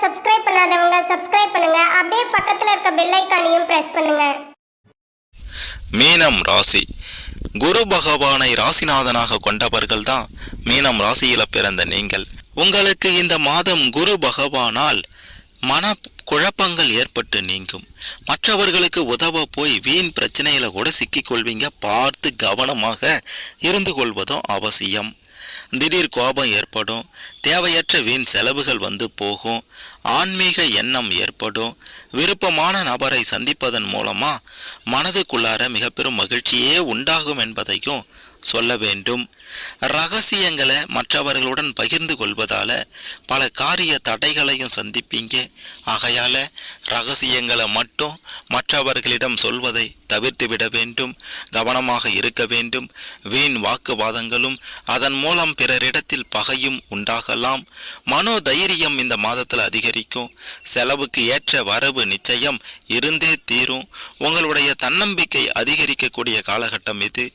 Subscribe பண்ணாதவங்க subscribe பண்ணுங்க. அப்படியே பக்கத்துல இருக்க பெல் ஐகானையும் பிரஸ் பண்ணுங்க. மீனம் ராசி. குரு பகவானை ராசிநாதனாக கொண்டவர்கள் தான் மீனம் ராசியில பிறந்த நீங்கள். உங்களுக்கு இந்த மாதம் குரு பகவானால் மன குழப்பங்கள் ஏற்பட்டு நீங்கும். மற்றவர்களுக்கு உதவ போய் வீண் பிரச்சனையில கூட சிக்கிக்கொள்வீங்க. பார்த்து கவனமாக இருந்து கொள்வதும் அவசியம். திடீர் கோபம் ஏற்படும். தேவையற்ற வீண் செலவுகள் வந்து போகும். ஆன்மீக எண்ணம் ஏற்படும். விருப்பமான நபரை சந்திப்பதன் மூலமா மனதுக்குள்ளார மிக பெரும் மகிழ்ச்சியே உண்டாகும் என்பதையும் சொல்ல வேண்டும். ரகசியங்களை மற்றவர்களுடன் பகிர்ந்து கொள்வதால பல காரிய தடைகளையும் சந்திப்பீங்க. ஆகையால ரகசியங்களை மட்டும் மற்றவர்களிடம் சொல்வதை தவிர்த்து விட வேண்டும். கவனமாக இருக்க வேண்டும். வீண் வாக்குவாதங்களும் அதன் மூலம் பிறரிடத்தில் பகையும் உண்டாகலாம். மனோ தைரியம் இந்த மாதத்தில் அதிகரிக்கும். செலவுக்கு ஏற்ற வரவு நிச்சயம் இருந்தே தீரும். உங்களுடைய தன்னம்பிக்கை அதிகரிக்கக்கூடிய காலகட்டம் இது.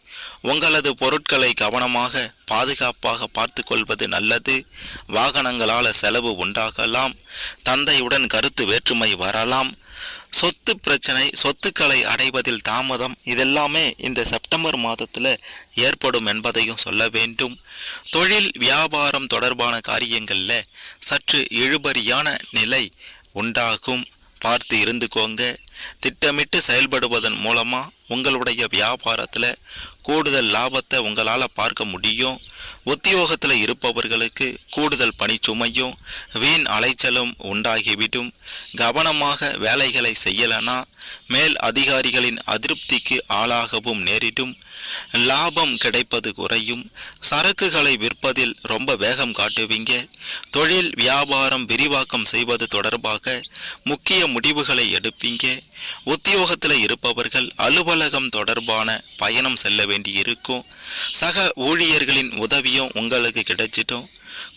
உங்களது பொருட்களை கவனமாக பாதுகாப்பாக பார்த்து கொள்வது நல்லது. வாகனங்களால செலவு உண்டாகலாம். தந்தையுடன் கருத்து வேற்றுமை வரலாம். சொத்து பிரச்சனை, சொத்துக்களை அடைவதில் தாமதம், இதெல்லாமே இந்த செப்டம்பர் மாதத்தில் ஏற்படும் என்பதையும் சொல்ல வேண்டும். தொழில் வியாபாரம் தொடர்பான காரியங்களில் சற்று இழுபறியான நிலை உண்டாகும். பார்த்து இருந்துக்கோங்க. திட்டமிட்டு செயல்படுவதன் மூலமா உங்களுடைய வியாபாரத்துல கூடுதல் லாபத்தை உங்களால பார்க்க முடியும். உத்தியோகத்தில் இருப்பவர்களுக்கு கூடுதல் பணிச்சுமையும் வீண் அலைச்சலும் உண்டாகிவிடும். கவனமாக வேலைகளை செய்யலனா மேல் அதிகாரிகளின் அதிருப்திக்கு ஆளாகவும் நேரிடும். லாபம் கிடைப்பது குறையும். சரக்குகளை விற்பதில் ரொம்ப வேகம் காட்டுவீங்க. தொழில் வியாபாரம் விரிவாக்கம் செய்வது தொடர்பாக முக்கிய முடிவுகளை எடுப்பீங்க. உத்தியோகத்தில் இருப்பவர்கள் அலுவலகம் தொடர்பான பயணம் செல்ல வேண்டி இருக்கும். சக ஊழியர்களின் உதவியும் உங்களுக்கு கிடைச்சிட்டும்.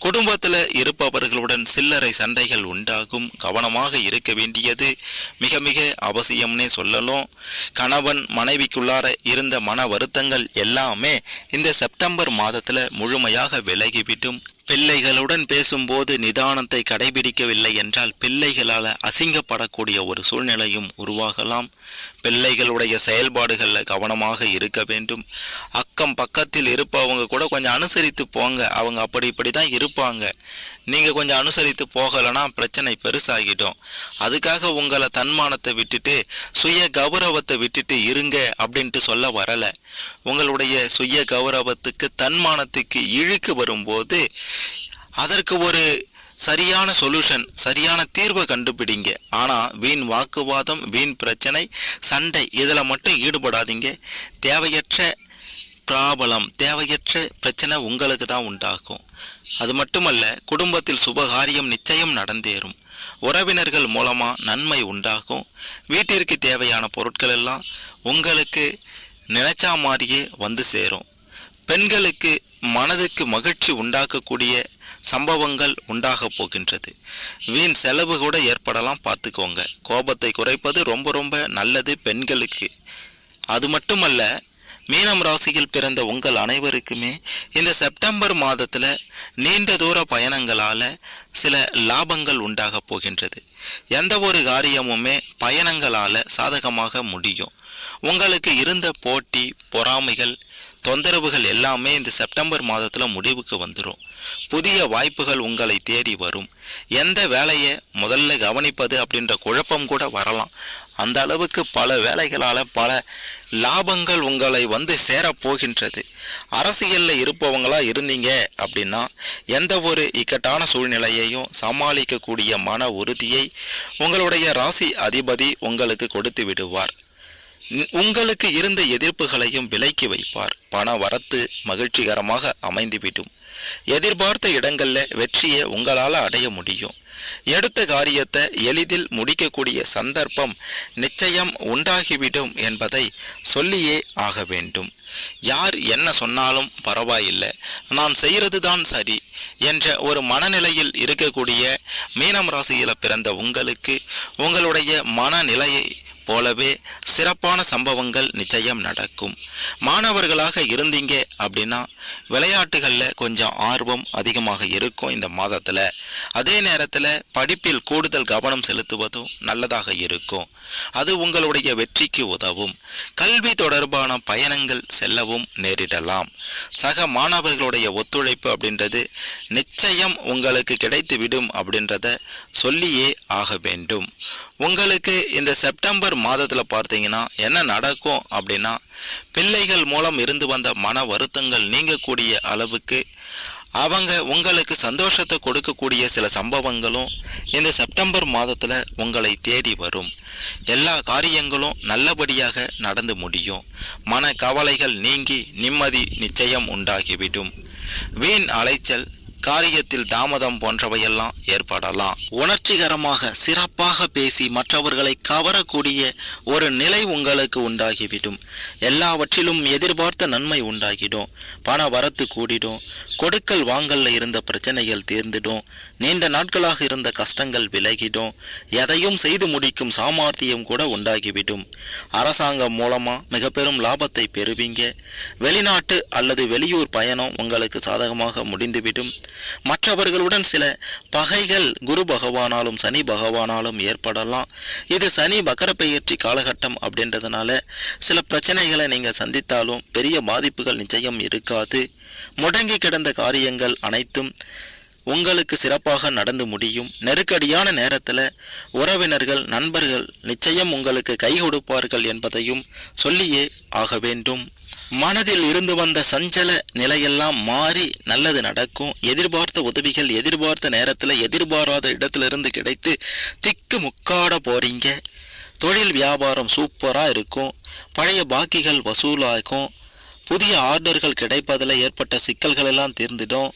குடும்பத்தில் இருப்பவர்களுடன் சில்லறை சண்டைகள் உண்டாகும். கவனமாக இருக்க வேண்டியது மிக மிக அவசியம்னே சொல்லலாம். கணவன் மனைவிக்குள்ளார இருந்த மன வருத்தங்கள் எல்லாமே இந்த செப்டம்பர் மாதத்துல முழுமையாக விலகிவிடும். பிள்ளைகளுடன் பேசும்போது நிதானத்தை கடைபிடிக்கவில்லை என்றால் பிள்ளைகளால் அசிங்கப்படக்கூடிய ஒரு சூழ்நிலையும் உருவாகலாம். பிள்ளைகளுடைய செயல்பாடுகளில் கவனமாக இருக்க வேண்டும். அக்கம் பக்கத்தில் இருப்பவங்க கூட கொஞ்சம் அனுசரித்து போங்க. அவங்க அப்படி இப்படி தான் இருப்பாங்க. நீங்கள் கொஞ்சம் அனுசரித்து போகலைன்னா பிரச்சனை பெருசாகிடும். அதுக்காக உங்களை தன்மானத்தை விட்டுட்டு சுய கௌரவத்தை விட்டுட்டு இருங்க அப்படின்ட்டு சொல்ல வரலை. உங்களுடைய சுய கௌரவத்துக்கு தன்மானத்துக்கு இழுக்கு வரும்போது அதற்கு ஒரு சரியான சொல்யூஷன், சரியான தீர்வை கண்டுபிடிங்க. ஆனால் வீண் வாக்குவாதம், வீண் பிரச்சனை, சண்டை இதில் மட்டும் ஈடுபடாதீங்க. தேவையற்ற பிராபலம், தேவையற்ற பிரச்சனை உங்களுக்கு தான் உண்டாகும். அது மட்டுமல்ல, குடும்பத்தில் சுபகாரியம் நிச்சயம் நடந்தேறும். உறவினர்கள் மூலமாக நன்மை உண்டாகும். வீட்டிற்கு தேவையான பொருட்கள் எல்லாம் உங்களுக்கு நினைச்சா மாதிரியே வந்து சேரும். பெண்களுக்கு மனதுக்கு மகிழ்ச்சி உண்டாக்கக்கூடிய சம்பவங்கள் உண்டாக போகின்றது. வீண் செலவு கூட ஏற்படலாம், பார்த்துக்கோங்க. கோபத்தை குறைப்பது ரொம்ப ரொம்ப நல்லது பெண்களுக்கு. அது மட்டுமல்ல, மீனம் ராசியில் பிறந்த உங்கள் அனைவருக்குமே இந்த செப்டம்பர் மாதத்தில் நீண்ட தூர பயணங்களால் சில லாபங்கள் உண்டாக போகின்றது. எந்த ஒரு காரியமுமே பயணங்களால் சாதகமாக முடியும். உங்களுக்கு இருந்த போட்டி, பொறாமைகள், தொந்தரவுகள் எல்லாமே இந்த செப்டம்பர் மாதத்தில் முடிவுக்கு வந்துடும். புதிய வாய்ப்புகள் உங்களை தேடி வரும். எந்த வேலையை முதல்ல கவனிப்பது அப்படின்ற குழப்பம் கூட வரலாம். அந்த அளவுக்கு பல வேலைகளால் பல லாபங்கள் உங்களை வந்து சேரப்போகின்றது. அரசியலில் இருப்பவங்களா இருந்தீங்க அப்படின்னா எந்த ஒரு இக்கட்டான சூழ்நிலையையும் சமாளிக்கக்கூடிய மன உறுதியை உங்களுடைய ராசி அதிபதி உங்களுக்கு கொடுத்து விடுவார். உங்களுக்கு இருந்த எதிர்ப்புகளையும் விலக்கி வைப்பார். பண வரத்து மகிழ்ச்சிகரமாக அமைந்துவிடும். எதிர்பார்த்த இடங்களில் வெற்றியை உங்களால் அடைய முடியும். எடுத்த காரியத்தை எளிதில் முடிக்கக்கூடிய சந்தர்ப்பம் நிச்சயம் உண்டாகிவிடும் என்பதை சொல்லியே ஆக வேண்டும். யார் என்ன சொன்னாலும் பரவாயில்லை, நான் செய்கிறது தான் சரி என்ற ஒரு மனநிலையில் இருக்கக்கூடிய மீனம் ராசியில் பிறந்த உங்களுக்கு உங்களுடைய மனநிலையை போலவே சிறப்பான சம்பவங்கள் நிச்சயம் நடக்கும். மாணவர்களாக இருந்தீங்க அப்படின்னா விளையாட்டுகளில் கொஞ்சம் ஆர்வம் அதிகமாக இருக்கும் இந்த மாதத்தில். அதே நேரத்தில் படிப்பில் கூடுதல் கவனம் செலுத்துவதும் நல்லதாக இருக்கும். அது உங்களுடைய வெற்றிக்கு உதவும். கல்வி தொடர்பான பயணங்கள் செல்லவும் நேரிடலாம். சக மாணவர்களுடைய ஒத்துழைப்பு அப்படின்றது நிச்சயம் உங்களுக்கு கிடைத்துவிடும் அப்படின்றத சொல்லியே ஆக வேண்டும். உங்களுக்கு இந்த செப்டம்பர் மாதத்தில் பார்த்தீங்கன்னா என்ன நடக்கும் அப்படின்னா, பிள்ளைகள் மூலம் இருந்து வந்த மன வருத்தங்கள் நீங்கக்கூடிய அளவுக்கு அவங்க உங்களுக்கு சந்தோஷத்தை கொடுக்கக்கூடிய சில சம்பவங்களும் இந்த செப்டம்பர் மாதத்தில் உங்களை தேடி வரும். எல்லா காரியங்களும் நல்லபடியாக நடந்து முடியும். மன கவலைகள் நீங்கி நிம்மதி நிச்சயம் உண்டாகிவிடும். வீண் அலைச்சல், காரியத்தில் தாமதம் போன்றவையெல்லாம் ஏற்படலாம். உணர்ச்சிகரமாக சிறப்பாக பேசி மற்றவர்களை கவரக்கூடிய ஒரு நிலை உங்களுக்கு உண்டாகிவிடும். எல்லாவற்றிலும் எதிர்பார்த்த நன்மை உண்டாகிடும். பண வரத்து கூடிடும். கொடுக்கல் வாங்கல்ல இருந்த பிரச்சனைகள் தீர்ந்துடும். நீண்ட நாட்களாக இருந்த கஷ்டங்கள் விலகிடும். எதையும் செய்து முடிக்கும் சாமர்த்தியம் கூட உண்டாகிவிடும். அரசாங்கம் மூலமா மிக பெரும் லாபத்தை பெறுவீங்க. வெளிநாட்டு அல்லது வெளியூர் பயணம் உங்களுக்கு சாதகமாக முடிந்துவிடும். மற்றவர்களுடன் சில பகைகள் குரு பகவானாலும் சனி பகவானாலும் ஏற்படலாம். இது சனி வக்கர பெயர்ச்சி காலகட்டம் அப்படின்றதுனால சில பிரச்சனைகளை நீங்க சந்தித்தாலும் பெரிய பாதிப்புகள் நிச்சயம் இருக்காது. முடங்கி கிடந்த காரியங்கள் அனைத்தும் உங்களுக்கு சிறப்பாக நடந்து முடியும். நெருக்கடியான நேரத்தில் உறவினர்கள், நண்பர்கள் நிச்சயம் உங்களுக்கு கை கொடுப்பார்கள் என்பதையும் சொல்லியே ஆக வேண்டும். மனதில் இருந்து வந்த சஞ்சல நிலையெல்லாம் மாறி நல்லது நடக்கும். எதிர்பார்த்த உதவிகள் எதிர்பார்த்த நேரத்தில் எதிர்பாராத இடத்திலிருந்து கிடைத்து திக்கு முக்காட போறீங்க. தொழில் வியாபாரம் சூப்பராக இருக்கும். பழைய பாக்கிகள் வசூலாகும். புதிய ஆர்டர்கள் கிடைப்பதில் ஏற்பட்ட சிக்கல்கள் எல்லாம் தீர்ந்துடும்.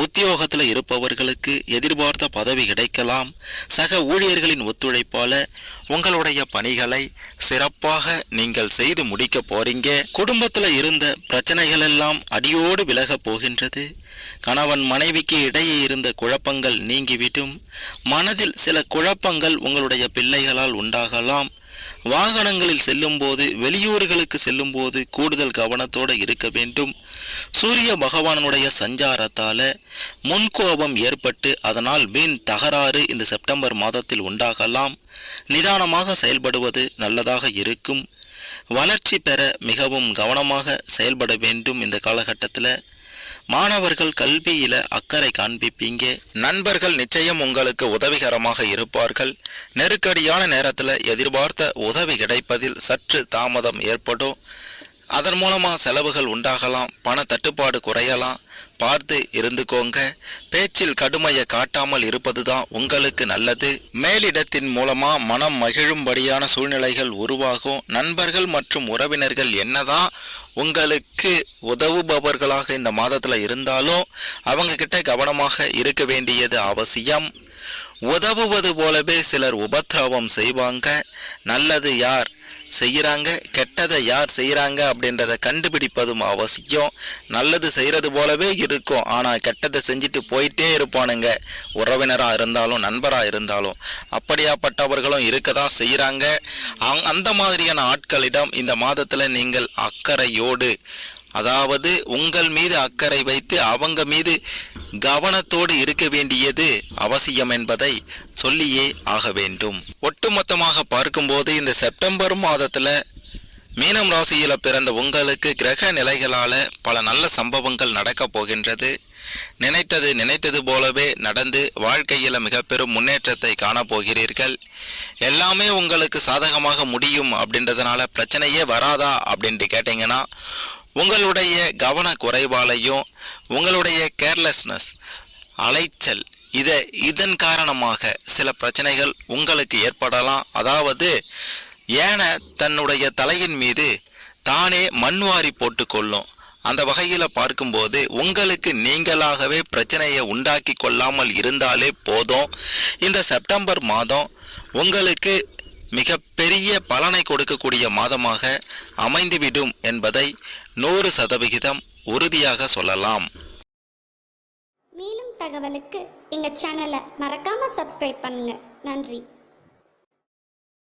உத்தியோகத்தில் இருப்பவர்களுக்கு எதிர்பார்த்த பதவி கிடைக்கலாம். சக ஊழியர்களின் ஒத்துழைப்பால உங்களுடைய பணிகளை சிறப்பாக நீங்கள் செய்து முடிக்க போறீங்க. குடும்பத்தில் இருந்த பிரச்சனைகள் எல்லாம் அடியோடு விலக போகின்றது. கணவன் மனைவிக்கு இடையே இருந்த குழப்பங்கள் நீங்கிவிடும். மனதில் சில குழப்பங்கள் உங்களுடைய பிள்ளைகளால் உண்டாகலாம். வாகனங்களில் செல்லும் போது, வெளியூர்களுக்கு செல்லும் போது கூடுதல் கவனத்தோடு இருக்க வேண்டும். சூரிய பகவானுடைய சஞ்சாரத்தால முன்கோபம் ஏற்பட்டு அதனால் வீண் தகராறு இந்த செப்டம்பர் மாதத்தில் உண்டாகலாம். நிதானமாக செயல்படுவது நல்லதாக இருக்கும். வளர்ச்சி பெற மிகவும் கவனமாக செயல்பட வேண்டும். இந்த காலகட்டத்தில் மாணவர்கள் கல்வியில அக்கறை காண்பிப்பீங்க. நண்பர்கள் நிச்சயம் உங்களுக்கு உதவிகரமாக இருப்பார்கள். நெருக்கடியான நேரத்தில் எதிர்பார்த்த உதவி கிடைப்பதில் சற்று தாமதம் ஏற்படும். அதன் மூலமாக செலவுகள் உண்டாகலாம். பண தட்டுப்பாடு குறையலாம். பார்த்து இருந்துக்கோங்க. பேச்சில் கடுமையை காட்டாமல் இருப்பதுதான் உங்களுக்கு நல்லது. மேலிடத்தின் மூலமா மனம் மகிழும்படியான சூழ்நிலைகள் உருவாகும். நண்பர்கள் மற்றும் உறவினர்கள் என்னதான் உங்களுக்கு உதவுபவர்களாக இந்த மாதத்துல இருந்தாலும் அவங்க கிட்ட கவனமாக இருக்க வேண்டியது அவசியம். உதவுவது போலவே சிலர் உபத்திரவம் செய்வாங்க. நல்லது யார் செய்யறாங்க, கெட்டதை யார் செய்யறாங்க அப்படின்றத கண்டுபிடிப்பதும் அவசியம். நல்லது செய்யறது போலவே இருக்கும், ஆனா கெட்டதை செஞ்சுட்டு போயிட்டே இருப்பானுங்க. உறவினரா இருந்தாலும் நண்பரா இருந்தாலும் அப்படியாப்பட்டவர்களும் இருக்கதான் செய்யறாங்க. அந்த மாதிரியான ஆட்களிடம் இந்த மாதத்துல நீங்கள் அக்கறையோடு, அதாவது உங்கள் மீது அக்கறை வைத்து அவங்க மீது கவனத்தோடு இருக்க வேண்டியது அவசியம் என்பதை சொல்லியே ஆக வேண்டும். ஒட்டுமொத்தமாக பார்க்கும்போது இந்த செப்டம்பர் மாதத்துல மீனம் ராசியில பிறந்த உங்களுக்கு கிரக நிலைகளால பல நல்ல சம்பவங்கள் நடக்க போகின்றது. நினைத்தது போலவே நடந்து வாழ்க்கையில மிக பெரும் முன்னேற்றத்தை காணப்போகிறீர்கள். எல்லாமே உங்களுக்கு சாதகமாக முடியும் அப்படின்றதுனால பிரச்சனையே வராதா அப்படின்ட்டு கேட்டீங்கன்னா, உங்களுடைய கவன குறைவாலையும் உங்களுடைய கேர்லெஸ்னஸ், அலைச்சல், இதன் காரணமாக சில பிரச்சனைகள் உங்களுக்கு ஏற்படலாம். அதாவது ஏன தன்னுடைய தலையின் மீது தானே மண்வாரி போட்டுக்கொள்ளும். அந்த வகையில் பார்க்கும்போது உங்களுக்கு நீங்களாகவே பிரச்சனையை உண்டாக்கி கொள்ளாமல் இருந்தாலே போதும். இந்த செப்டம்பர் மாதம் உங்களுக்கு மிக பெரிய பலனை கொடுக்கக்கூடிய மாதமாக அமைந்துவிடும் என்பதை 100% உறுதியாக சொல்லலாம். மேலும் தகவலுக்கு எங்க சேனலை மறக்காம சப்ஸ்கிரைப் பண்ணுங்க. நன்றி.